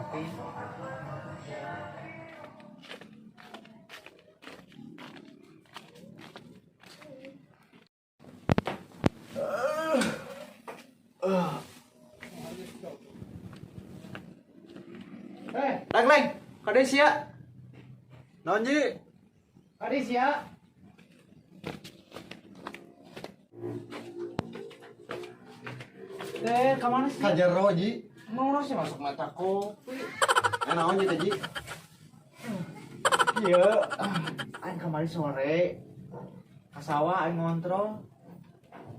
kopi. Leng, kade sia. Naon ji? Kadi sia. Kemana sih? Kajero ji. Mau sih masuk mata kopi. Naon ji teh ji? Iya, aing kemarin sore ke sawah aing ngontrol.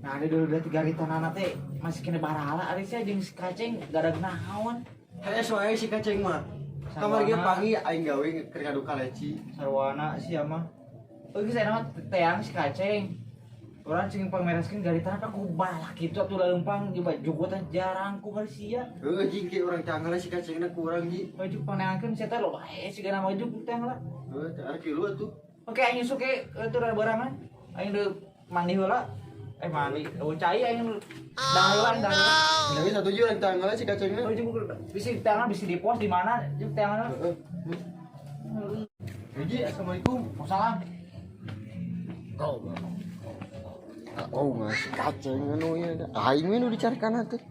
Nah, ada dulu 3 ritanana teh masih kena barahala ari sia jeung si kaceng gak ada naon. Hanya soalnya si kaceng mah. Kamar ge pagi aing gawe keur ngadu kaleci. Sarwana sia mah. Euy geus eta mah teang si kaceng. Urang cing pamereskeun garitana ka ku balak kitu atuh leumpang coba jugutan jarang ku kali sia. Heuh ji ke urang canggala si kacengna kurang ji. Baju paneangkeun sia teh lo bae sigana maju teh lah. Heuh teh ari kilu atuh. Oke aing nyusul ke atuh barangan. Aing deuk mandi heula. Mandi. Cai aing daheulan. Tapi satu ji urang canggala si kacengna. Baju bisi tangan bisi di pos di mana? Juk tangan. Ji, assalamualaikum. Salam. Oh, masih kaceng anu ya. Aing we nu dicarikan atuh.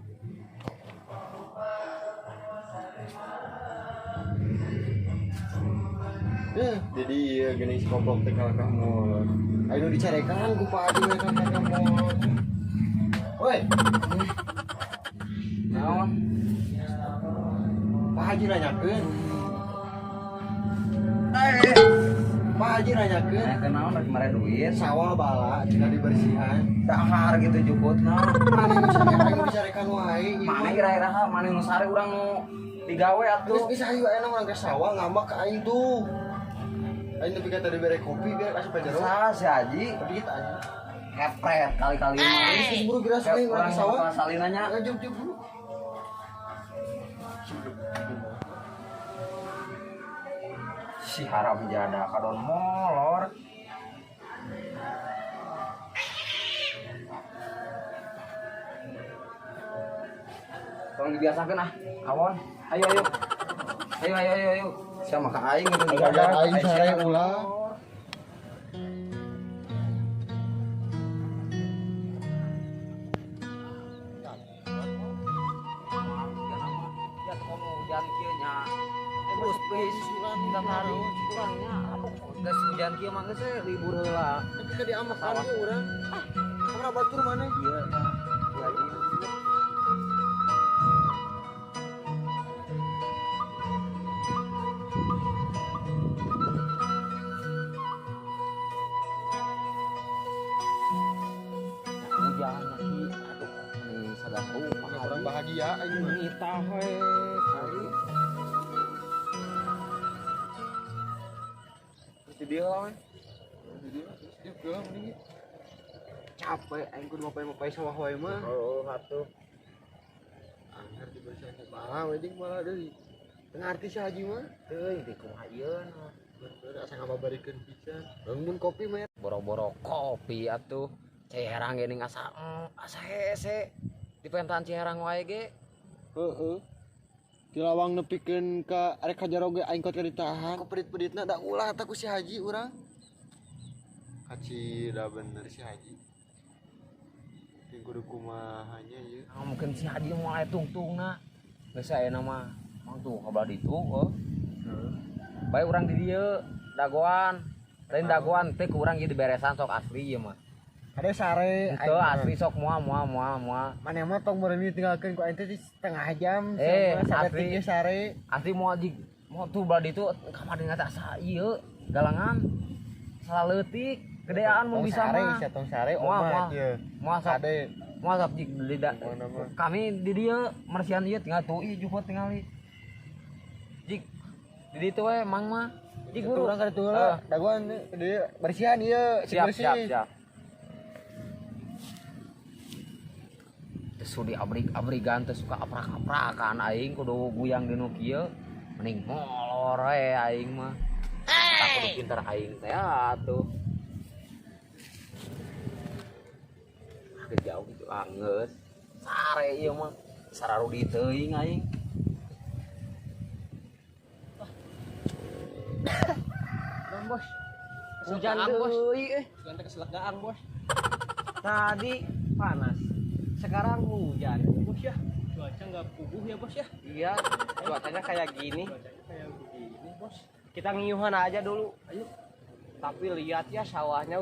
Jadi ya gini si koplok teh kalakah mall. Aing nu dicarikan ku Pak Haji mereka kalakah mall. Woi. Naon? Pak Haji nanyakeun. Pak Haji nanyakeun. Kenaon rek mere duit. Sawah bala cenah dibersihan. Dahar gitu juputna. Mana nu dicarikan wae. Mana kira-kira mana nu sare urang nu digawe atuh. Bisa ayo enak orang ke sawah ngambak ke aing tuh. Aing tapi kata dibere kopi biar kasih pajero. Sa si Haji Tapi kita aja. kepret kali-kali mah. Terus buru kira sekali orang ke sawah. Salinanya. Ngajub dulu. Si haram jada kadon molor. Tolong dibiasakeun ah, awon. Ayo. Ayo. Siapa ka aing gitu Ada aing sare ulah. Ya komo hujan kieu nya. Terus please kita taruh kurangnya. Geus hujan kieu mah geus libur heula. Tapi ka diamakan ge urang. Kamera batur mana? Iya. Hujannya ki aduh ini sadar rumah Orang bahagia aing mah. kita we kali. Terus dia lah we. Dia pulang mending. Capek aing kudu mapai sawah wae mah. Oh, atuh. Angker dibersihan ku bala we jeung bala deui. Teu ngarti si Haji mah. Teuing di kumaha ieu Bener asa ngababarikeun pisan. Bangun kopi mah. boro-boro kopi atuh. Ciherang gini asa hese. Di pentan Ciherang wae ge. Heeh. Di lawang nepikeun ka arek kajaro ge aing kot ka ditahan. Ku pedit-peditna da ulah eta ku si Haji urang. Kaci da bener si Haji. Ting kudu kumahanya ieu. Mungkin si Haji mulai tungtungna. Geus ayeuna mah mang tuh kabar ditu heuh. Bae urang di dieu dagoan. Lain dagoan teh ku urang ieu diberesan sok asli ieu mah. Ada sare Itu asli sok mua. Mana mah tong meureuy tinggalkeun ku aing teh setengah jam asli sare. Asli mau tuh badi itu kamar dengan tak sa ieu galangan salah leutik gedean mun bisa mah. Tong sare omat ieu. Moal sok jig kami di dieu marsian ieu tinggal tuh ieu juput tingali. Jig di ditu we mang mah. Jig buru urang ka ditu heula dagoan di bersihan ieu bersih. Siap. Sudi abrigan teh suka aprak-aprakan aing kudu guyang dinu kieu mending molor we aing mah. Tak kudu pinter aing teh atuh. Jauh gitu geus sare ieu mah sararudi teuing aing. bos. Hujan Keselak bos. deui Hujan teh keselak gaang bos. Tadi panas. Sekarang hujan. Bos ya. Cuaca nggak puguh ya bos ya. Iya, cuacanya kayak gini. Cuacanya kayak begini bos. Kita ngiyuhan aja dulu. Ayo. Tapi lihat ya sawahnya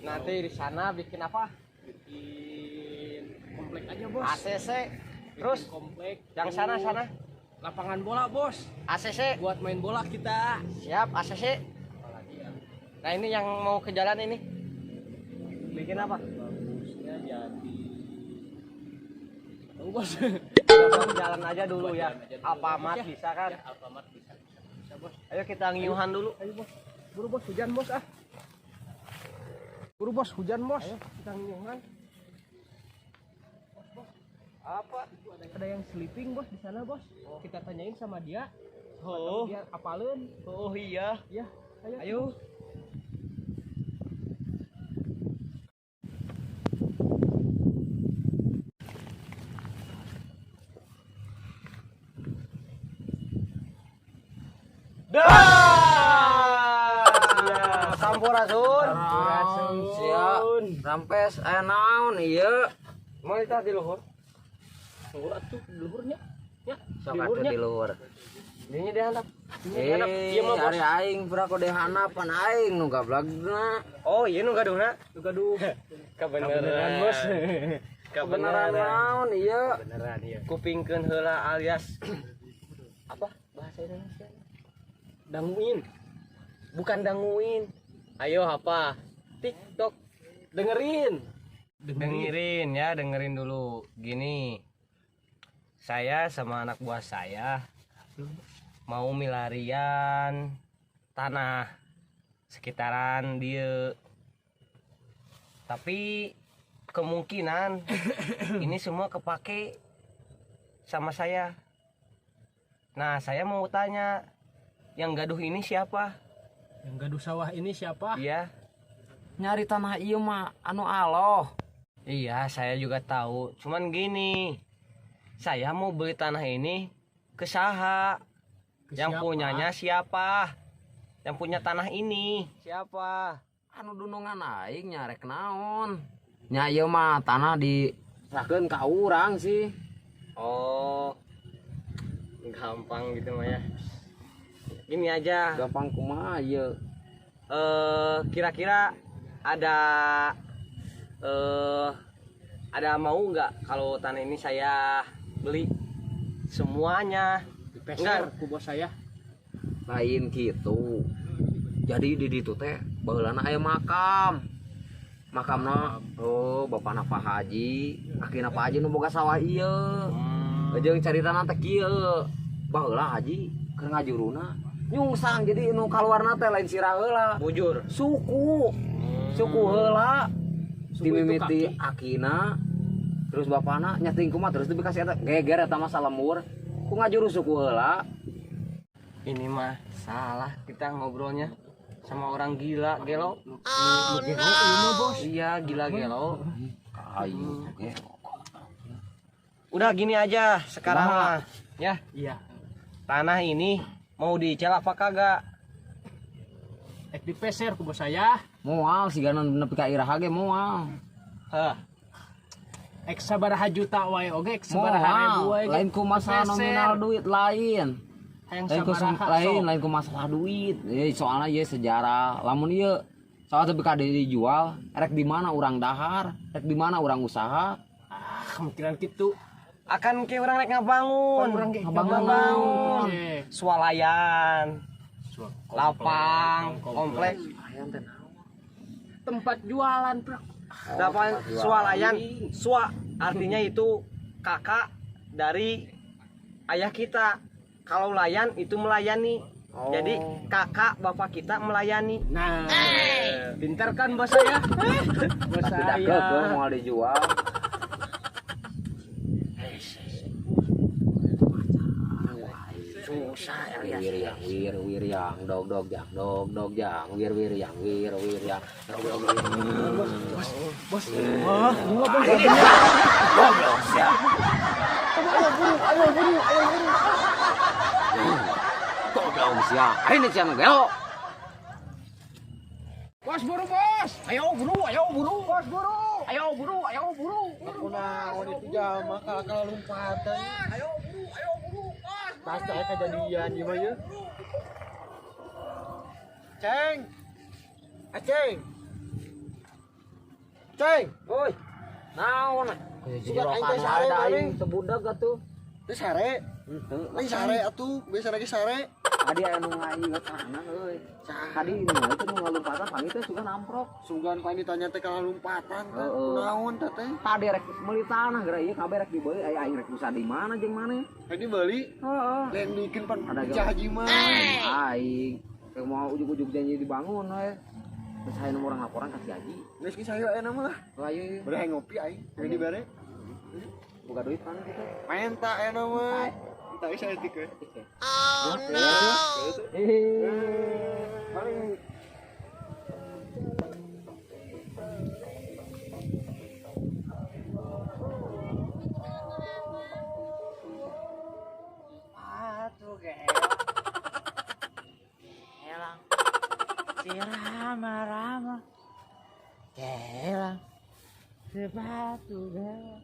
Nanti di sana bikin apa? Bikin komplek aja bos. ACC. Terus Bikin komplek. yang sana Lapangan bola bos. ACC. Buat main bola kita. Siap ACC. Apalagi ya. Nah, ini yang mau ke jalan ini. Bikin apa? Bagusnya jadi. Tahu bos. Kita jalan aja dulu ya. Jalan aja dulu. Alfamart Ya. bisa kan? Ya, Alfamart bisa. Bisa bos. Ayo kita ngiyuhan dulu. Ayo bos. Buru bos hujan bos ah. Buru bos hujan bos. Ayo kita ngiyuhan. Apa? Itu ada yang sleeping bos di sana bos. Kita tanyain sama dia. Oh. Biar apalin. Oh iya. Ya. Ayo. Ayo. Sampurasun. Naon sia rampes aya naon ieu? Mau kita di luhur. Luhur atuh di luhurnya. Ya. Sok atuh di luhur. Dinya dihandap. Ieu mah ari aing pura kode hanapan aing nu gablagna. Oh, iya nu gaduhna. Gaduh. Kebeneran, Bos. Kebenaran naon ieu? Beneran iya. Kupingkeun heula alias apa bahasa Indonesia? Danguin. Bukan danguin. Ayo apa? TikTok. Dengerin ya, dengerin dulu. Gini. Saya sama anak buah saya mau milarian tanah sekitaran dia. Tapi kemungkinan ini semua kepake sama saya. Nah, saya mau tanya, yang gaduh ini siapa? Yang gaduh sawah ini siapa? Iya. Nyari tanah ieu mah anu aloh. Iya, saya juga tahu. Cuman gini, saya mau beli tanah ini ke saha? Ke Yang siapa? punyanya siapa? Yang punya tanah ini siapa? Anu dunungan aing nyarek naon? Nya ieu mah tanah diserahkeun ka urang sih. Oh, gampang gitu mah ya. Gini aja. Gampang kumaha ieu? Kira-kira ada mau nggak kalau tanah ini saya beli semuanya? Dipeser ku bos saya. Lain gitu. Jadi di ditu teh baheulana aya makam. Makamna bapana Pak Haji, akina Pak Haji nu boga sawah ieu. Jeung caritana teh kieu. Baheula Haji keur ngajuruna nyungsang jadi nu kaluarna teh lain sirah heula. Bujur. Suku heula. Suku itu Dimimiti kaki. akina. Terus bapana nyating kumaha terus dibekasi eta geger eta mah salemur. Ku ngajuru suku heula. Ini mah salah kita ngobrolnya sama orang gila gelo. Ini bos. Iya gila gelo. Ayo ge. Udah gini aja sekarang mah ya. Iya. Tanah ini mau dicel apa kagak? Dipeser ku bos saya. Moal sigana nepi ka iraha ge moal. Hah. Sabaraha juta wae oge sabaraha ribu Moal. wae. Lain ku masalah Dipeser. nominal duit lain. Hayang Lain ku sabaraha lain ku masalah duit. Soalnya ieu sejarah. Lamun ieu soal teu ka dijual, rek di mana urang dahar, rek di mana urang usaha. Kemungkinan gitu. Akan ke orang rek ngabangun. Urang ge Ngabangun. Oke. Swalayan, lapang, kompleks. Tempat jualan, Bro. Lapang swalayan, swa artinya itu kakak dari ayah kita. Kalau layan itu melayani. Jadi kakak bapak kita melayani. Nah, pintar kan bos saya? Bos Tidak saya. ke mau dijual. Susah Wir yang dog jang wir yang dog dog Bos. Wah, bunga bos. goblok sia. Goblok sia. Ini cenah gelo. Bos buru bos. Ayo buru bos buru. Ayo buru. Aku naon itu jama kakak lompatan. Ayo buru bos. Pasti aya kejadian ieu mah ye. Ceng. Aceng. Ceng. Woi. Naon? Sugan aing teh sare ada bari. aing sebudak atuh. Teh sare. Lain sare atuh, biasa lagi sare. Tadi aya nu ngainget sana euy. Tadi nu itu nu ngalumpatan pagi teh suka namprok. Sugan paling ditanya teh kalau lompatan kan. Heeh. Naon teh teh? Tadi rek meuli tanah geura ieu kabeh rek dibeuli aya aing rek bisa di mana jeung maneh. Tadi beli. Heeh. Lain bikin pan Ada pecah haji mah. Aing kayak mau ujuk-ujuk janji dibangun we. Terus aya nu urang laporan ka si Haji. Geus ki sayo aya mah. Wah ieu Bari ngopi aing. Jadi bare. boga duit mana kita. Menta aya mah. Entah bisa etik we. Oh no. Paling Atuh gelang. Si rama-rama. Gelang. Sepatu gelang.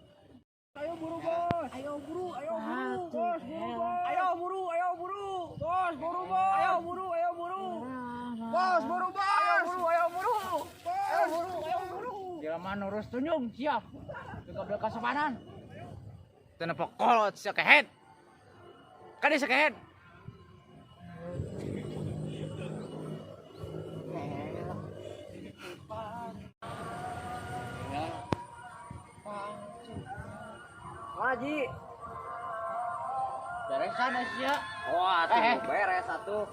Ayo buru bos. Ayo buru bos. Ayo buru bos buru bos. Ayo buru bos buru bos. Ayo buru. Jelema nurus tunjung siap. Juga bel kasopanan. Teu nepok kolot sia kehet. Kade sakehet. Haji. Beresan sia. Wah, tuh beres atuh.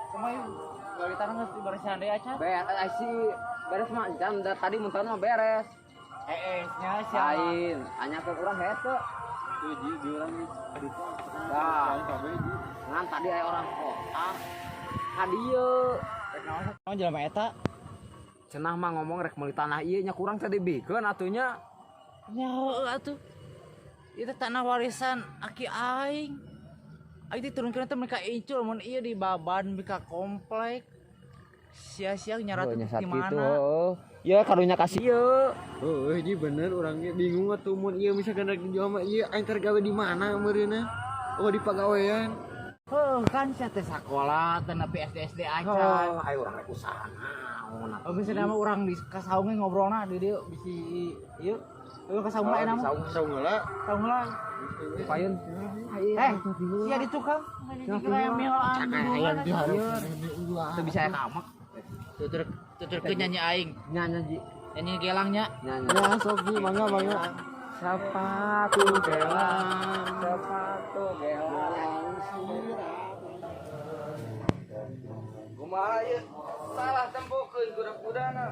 Kumaha gali tanah geus diberesan deui acan. Beres beres mah jam tadi muntahan mah beres. Nya sia. Lain, hanya ke urang hese. di urang di aditu. Dah. Kabeh di. Ngan tadi aya orang kota. Hadieu. Naon jelema eta? Cenah mah ngomong rek meuli tanah ieu nya kurang tadi bikeun atunya. Nya heueuh atuh. Itu tanah warisan aki aing. Aing diturunkeun teh mereka incul mun ieu dibaban bika komplek. Sia-sia nyarat Nya di mana? heeh. Ya karunya kasih ieu. Oh, ini bener orangnya bingung atuh mun ieu misalkan rek dijual mah ieu aing tergawe di mana meureunna? Oh, di pagawean. Heuh kan sia teh sakola teh nepi SD acan. Oh, ayo urang rek usaha naon atuh. Oh, bisa nama orang di kasaungnya ngobrolna di dieu bisi ieu. Lu kasaung lain nama? Saung heula. Kasaung lah. Payun. Sia di tukang. Dikira mihol Cakayan di hareup. Teu bisa aya kamak. Tuturkeun nyanyi aing. Nyanyi ji. Nyanyi gelangnya. Nyanyi. Ya, sok di mangga. Sepatu gelang. Kumaha ieu? Salah tempokeun budak-budana.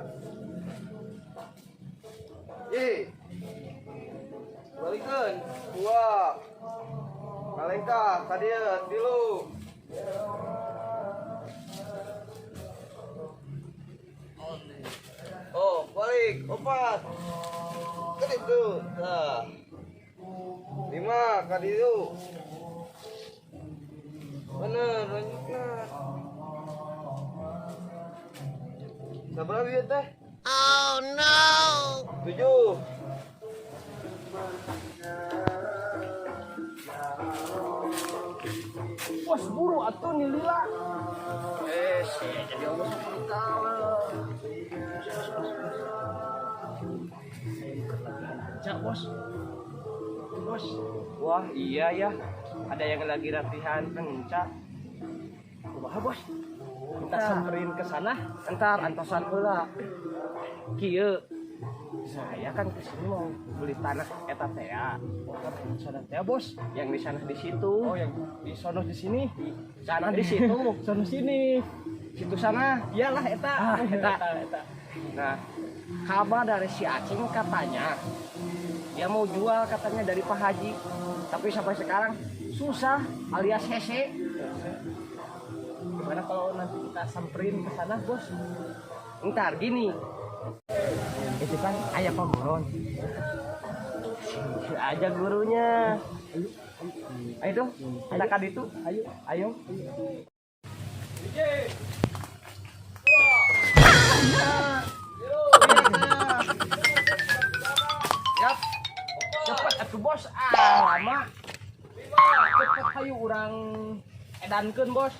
Ih. Balikeun. Dua. Kalengka ka dieu, tilu. Oh, balik. Opat. Ka ditu. Tah. 5 ka ditu. Bener, lanjutna. Sabaraha ieu teh? Oh no. 7. Bos buru atuh nih lila. Jadi Allah Cak bos. Bos. Wah, iya ya. Ada yang lagi latihan pencak. Kumaha bos? Kita samperin ke sana, entar antosan heula. Kieu. Saya kan kesini mau beli tanah eta teh ya. Di sana teh bos. Yang di sana di situ. Oh yang di sono di sini. Di sana di situ. Sono sini. Situ sana. Iyalah eta. Eta. Nah, kabar dari si Acing katanya dia mau jual katanya dari Pak Haji. Tapi sampai sekarang susah alias hese. Gimana kalau nanti kita samperin ke sana bos? Ntar gini, Itu kan ayah pemulon. aja gurunya. Ayo dong, ada kan itu. Ayo. Yap. Cepet atuh bos. Lama. Cepet hayu urang edankeun bos.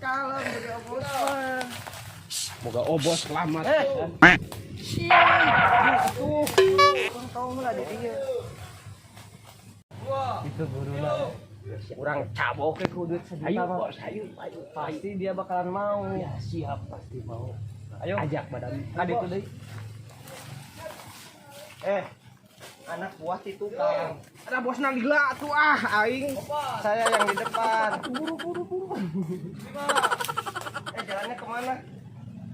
Kalem jadi bos mah. Boga obos selamat. Tuh. Tong lah di dieu. Itu guruna. Urang cabok ke kudu sejuta. Ayo bos, ayo. Pasti dia bakalan mau. Ya siap pasti mau. Ayo ajak badan. Ka ditu deui. Anak buah itu Kang. Ada bos gila tuh aing. Saya yang di depan. Buru. Jalannya kemana?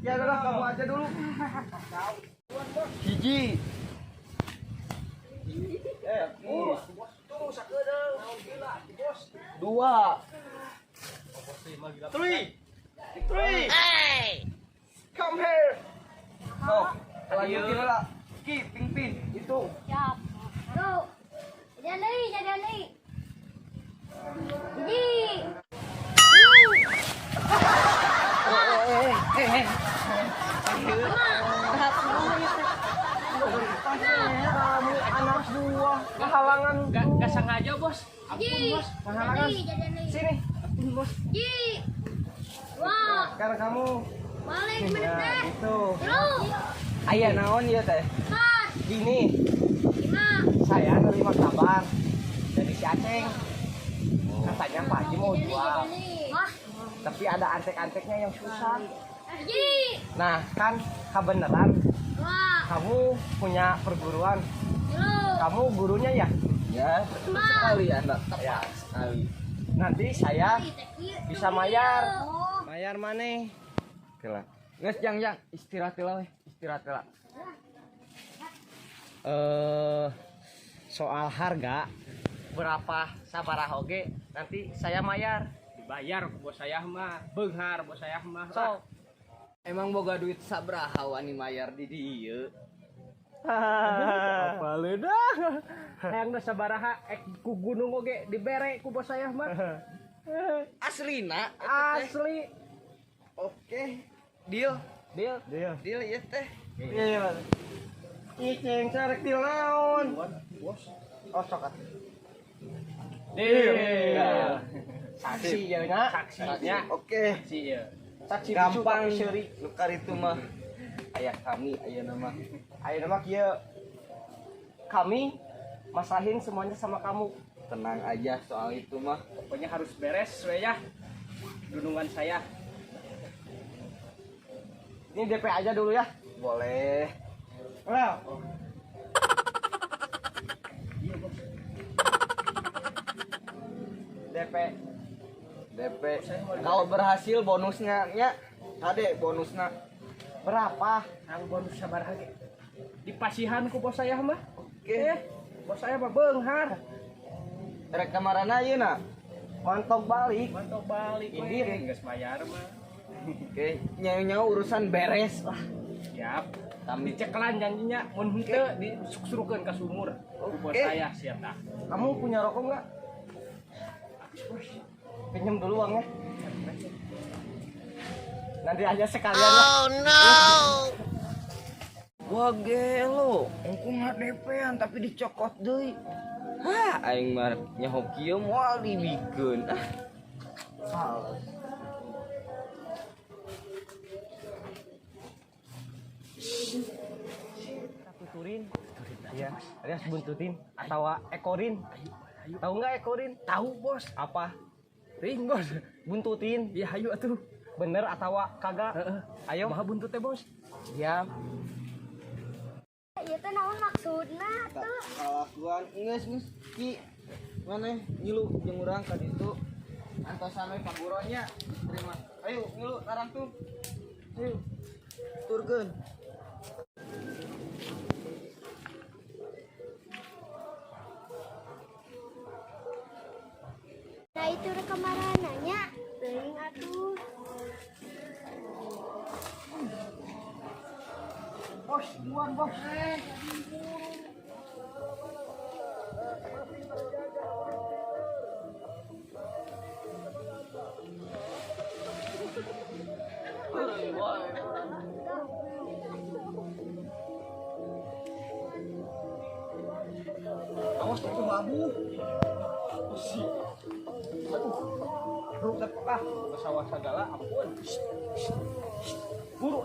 Ya udah kamu aja dulu. Hiji. Dua. Three. Come here. Sok, lanjutin lah. Ki, ping, itu. Siap. Tuh. Jadi. Jadi. Kamu anak buah kehalangan. Gak sengaja bos. Jadi. Kehalangan. Jadi. Sini. Ampun bos. Jadi. Wah. Sekarang kamu. Balik menit Ya, teh. itu. Terus. Aya naon ya teh? 4, Gini, 5. saya nerima kabar dari si Aceng. Katanya Pak Haji mau jual, Wah. tapi ada antek-anteknya yang susah. Jadi. Nah, kan kebenaran Wah. kamu punya perguruan. Terus. Kamu gurunya ya? Ya, betul sekali Anda. Tepat sekali. Nanti saya bisa mayar. Oh. Mayar mana? Oke lah. Nges jang istirahat lah weh. Soal harga berapa sabaraha oge nanti saya mayar. Dibayar bos saya mah, beunghar bos saya mah. So, Emang boga duit sabraha wani mayar di dieu? apa lu dah? Hayang da sabaraha ku gunung oge dibere ku bos saya mah. Aslina? Asli. Oke. Deal Dia. ya teh. Iya. Iceng carek di naon? Bos. Oh, sok atuh. Deal. Saksi ya nya. Saksinya. Oke. Saksi ya. Saksi Gampang bisu tapi seuri. nukar itu mah. Aya kami, aya nama. Ayo nama kieu. Kami masahin semuanya sama kamu. Tenang aja soal itu mah. Pokoknya harus beres we ya. Gunungan saya. Ini DP aja dulu ya. Boleh. Well. DP. Kalau berhasil bonusnya nya. Ade bonusnya. Berapa? Ang bonus sabaraha ge. Dipasihan ku bos saya mah. Oke. Bos saya mah beunghar. Rek kamarana ayeuna. Mantap balik. Mantap balik we. Ini. Geus bayar mah. Oke, nyawa urusan beres lah. Siap. Kami Dicekelan janjinya mun henteu disurukeun ka sumur. Ku bos Oke. saya siap dah. Kamu punya rokok nggak? Pinjam dulu uangnya. Nanti aja sekalian ya. wah gelo, engko nggak DP-an tapi dicokot deui. Hah, aing mah nyaho kieu moal dibikeun. Salah. Kita tuturin. Iya, alias buntutin atau ekorin. Tahu nggak ekorin? Tahu bos. Apa? Ring bos. Buntutin. Ya hayu atuh. Bener atau kagak? Ayo. Maha buntut teh bos. Ya. Ieu teh naon maksudna tuh? Kalakuan geus ki. Mana ngilu jeung urang ka ditu. Antosan we paguronya. Terima. Ayo ngilu tarang tuh. Ayo. Turkeun. Nah itu rekamananya. Teuing atuh. Bos, duluan bos. abu-abu. Bro, dapet ah, sawah segala, ampun. Buru.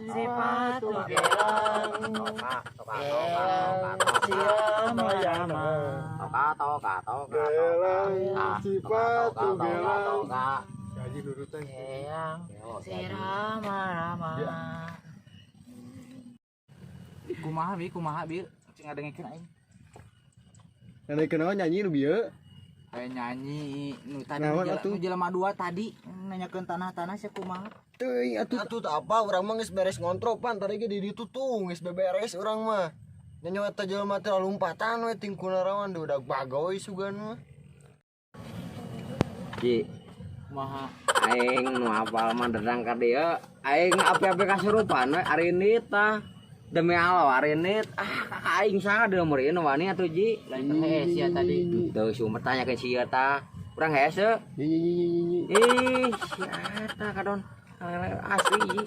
Sepatu gelang siama-yama. Sepatu gelang. Gaji nurutan. Eyang sirama-rama. Kumaha bi cing ngadengekeun aing. Karena kenal nyanyi nu bieu. Kayak nyanyi nu tadi Naon nu atuh? jelema dua tadi nanyakeun tanah-tanah sia kumaha. Teuing atuh apa urang mah geus beres ngontrol pan tadi ge di ditu tuh geus beberes urang mah. Nya nyawa teh jelema teh lompatan we ting kunarawan udah bagoy sugan mah. Ji, Kumaha? aing nu hafal mah dedang ka dieu. Aing api-api kasurupan we arinit tah. Demi Allah arinit. Ah, aing saha deui meureun wani atuh Ji. Lain teh sia tadi. Teu sumber tanya ke sia tah. Urang hese. Nyi. Ih, sia tah kadon. Asli Ji.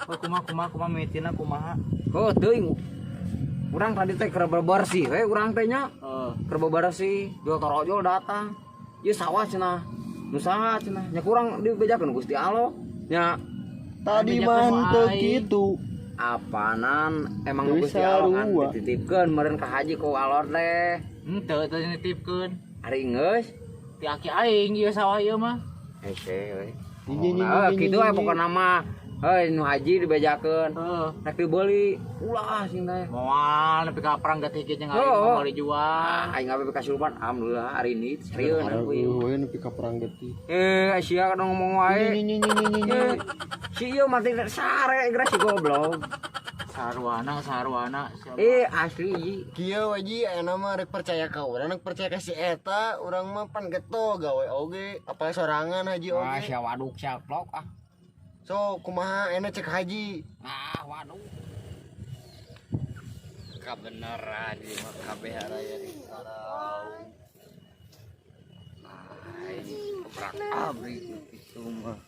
Oh, kumaha mitina kumaha? Oh, teuing. Urang tadi teh keur bebersih we urang teh nya. Keur bebersih, jol torojol datang. Ieu sawah cenah. Nu saha cenah? Nya kurang dibejakeun Gusti Allah. Nya Tadi mah teu kitu. apanan emang Deui Gusti Allah kan sarua. dititipkeun meureun ka haji ku alor teh. Henteu teu nitipkeun. Ari geus Ti aki aing ieu sawah ieu mah. hese we. Nyi. Kitu we pokona mah. Heuy nu haji dibejakeun. Heeh. Rek dibeuli ulah sing teh. Moal nepi ka perang geuti jeung aing Oh. mau dijual. Aing abe kasurupan alhamdulillah hari ini serius aku ieu. We nepi ka perang geuti. Sia kadang ngomong wae. Nyi. Si ieu mati sare geura si goblok. Sarwana siapa? Asli. Kieu waji aya mah rek percaya ka urang rek percaya ka si eta urang mah pan geto gawe oge apa sorangan haji Ah, oge. sia waduk sia vlog ah. So kumaha enak cek haji. Ah, waduh. Kabeneran di mah kabeh raya di sarau. Keprak abri itu mah.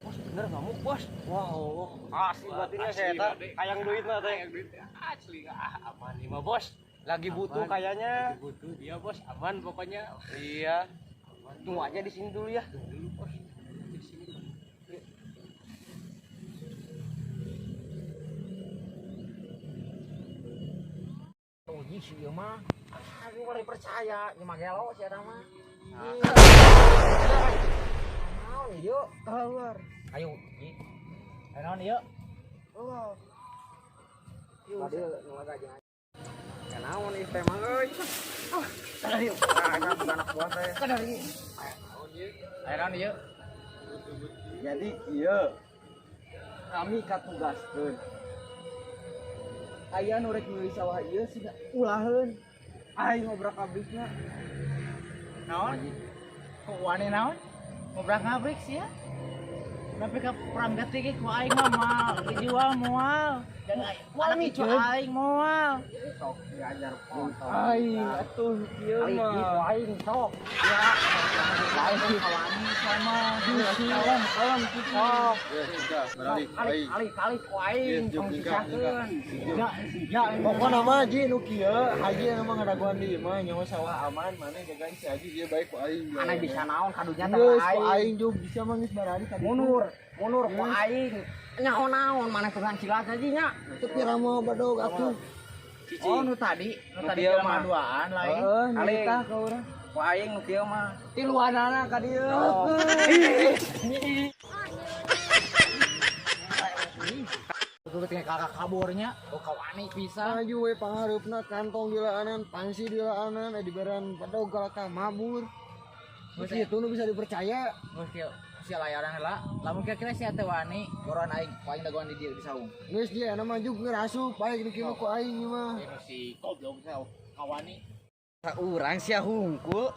Bener ngamuk bos. Wow, asli batinnya saya eta hayang duit mah teh. Asli aman nih mah bos. Lagi butuh kayaknya. Butuh dia bos, aman pokoknya. Iya. Tunggu aja di sini dulu ya. Dulu bos. Di sini. Uji si ieu mah. Aku mah percaya, ieu mah gelo si eta mah. Naon ieu? Keluar. Ayo, Ji. Naon ieu? Tadi nu ngajeng. Kenaon ieu teh mah euy. Kada ieu. Kana anak buah teh. Kada ieu. Aya naon ieu? Jadi iya kami katugaskeun. Aya nu rek meuli sawah ieu siga ulaheun. Aing ngobrak abisna. Naon? Kok wani naon? Ngobrak ngabrik sih ya? Tapi ka perang geuti ge ku aing mah moal dijual moal. Dan anak itu aing moal. Sok diajar foto. Aing atuh kieu Kali mah. itu aing sok. Lain kawani sama Kalam kita. Kali ku aing tong disakeun. Pokona mah Ji nu kieu haji anu mah ngadaguan di mah nyawa sawah aman mana jagain si haji ieu baik ku aing. Ana bisa naon kadunya teh Geus ku aing. aing juga bisa mah geus barari ka ditu. Munur ku aing. Nyaon mana tuhan cilas aja nya. Teu pira mah badog atuh. Oh nu tadi kieu jelema mah. duaan lain. Heeh, Kali. nyita ka urang. Ku aing nu kieu mah. Tiluanana ka dieu. Kudu tinggal kakak kaburnya, oh kawani bisa. Maju we pangareupna kantong dilaanan, pansi dilaanan, diberan badog galaka mabur. Geus kitu nu bisa dipercaya. Geus kieu sia layaran heula. Lamun kira-kira sia teh wani, goron aing, ku aing dagoan di dieu di saung. Geus dia anu mah juk ngerasup baik nu kieu ku aing ieu mah. Ini si goblok teh kawani. Urang sia hungkul.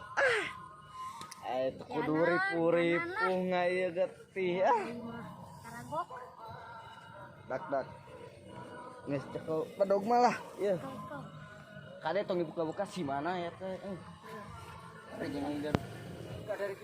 Kudu ripu-ripu ngaieu getih. dak nges cekel pedogma lah iya kade tong dibuka-buka si mana ya teh ada jangan hidan dari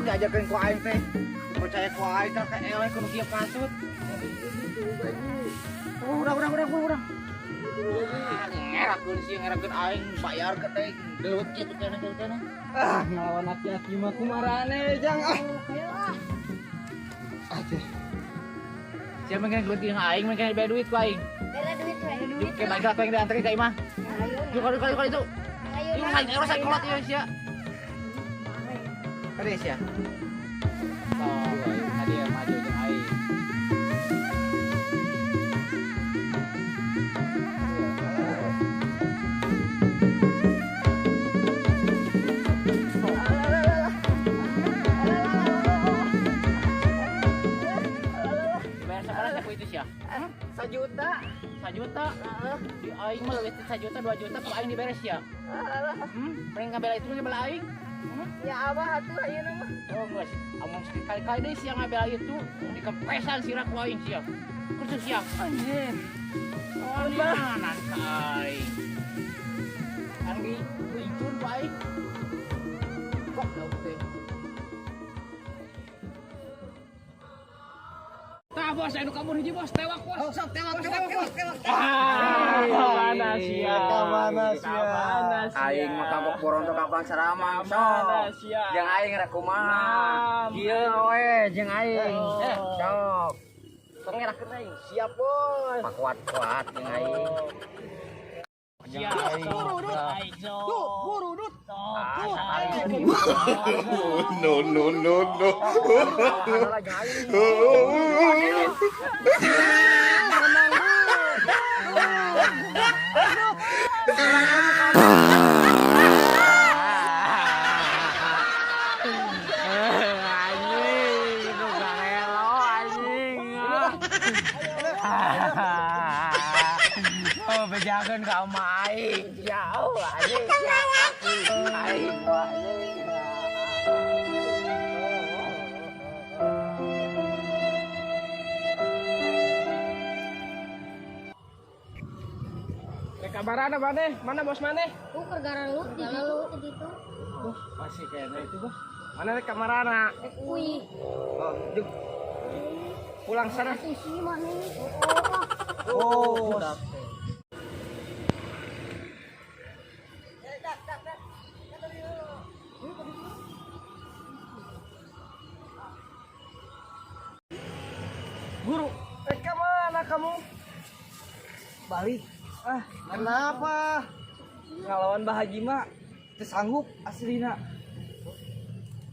diajakin ku aing teh percaya ku aing kan teh eleh kudu kieu kasut urang ngerakeun sieun ngerakeun aing bayar ke teh deuet kitu kana ngelawan aki-aki mah kumarane jang siapa yang ngelutin aing mereka bayar duit ku aing Bela duit we. ke baiklah pengen dianterin ke imah yuk kali itu Ayo. yuk saya kolot ya sia kade sia tadi yang maju jeung aing Sajuta, di aing mah leuwih sajuta 2 juta ku aing diberes ya. Paling ngabela itu ngabela aing. Ya abah atuh ayeuna mah. Oh geus, among sekali-kali deui sia ngabela itu dikepesan sira ku aing sia. Kudu sia. Anjir. Oh mana ka aing. Anggi kuicun ku aing. Kok daun teh. Tah bos, anu kamu hiji bos, tewak bos. Oh, sok tewak. Mana sia? Aing mah kabok Porondo kapan saramang sok. Jeung aing rek kumaha? Kieu we jeung aing. Sok. Sok ngerakeun aing. Siap bos. Pakuat-kuat jeung aing. Siap. Aing sok. Buru dut. No. Oh, bejakeun ka omah aing. Jauh anjing. Aing mah anjing. Kabarana mana bos mana? Gara-gara lu di situ. Masih kayaknya itu bos. Mana kamarana? Wih, Oh, pulang sana. sisi mana ini? Oh, Guru, kemana kamu? Balik. Kenapa? Ngelawan Bah Haji mah teu sanggup aslina.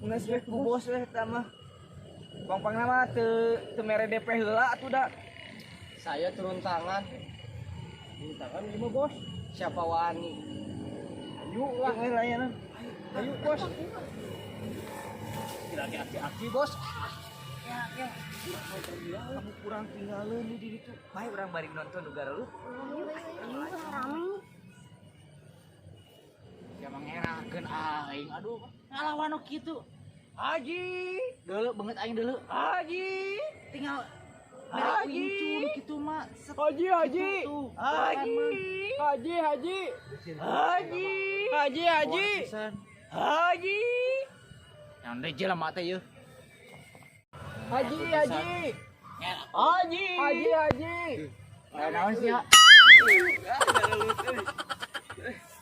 Mun geus ku bos we eta mah. Pang-pangna mah teu mere DP heula atuh da. Saya turun tangan. Turun tangan gimana bos? Siapa wani? Ayo lah layanan. Ayo bos. Lagi aki-aki bos. Ya. Kamu kurang tinggalin di ditu. Bae urang bari nonton negara lu. Ya mangerakeun aing. Aduh, ngalawan nu kitu. Haji, deuleu banget aing deuleu. Haji, tinggal Haji kitu mah. Haji. Yang de jelema teh yeuh. Haji. Naon sih ya?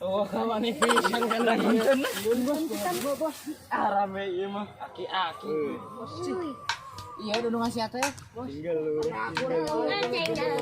Oh, kamane pisan kan nonton. Bos. Rame ieu mah aki-aki. Iya udah ngasih teh. Tinggal lu. Ngeceng dah,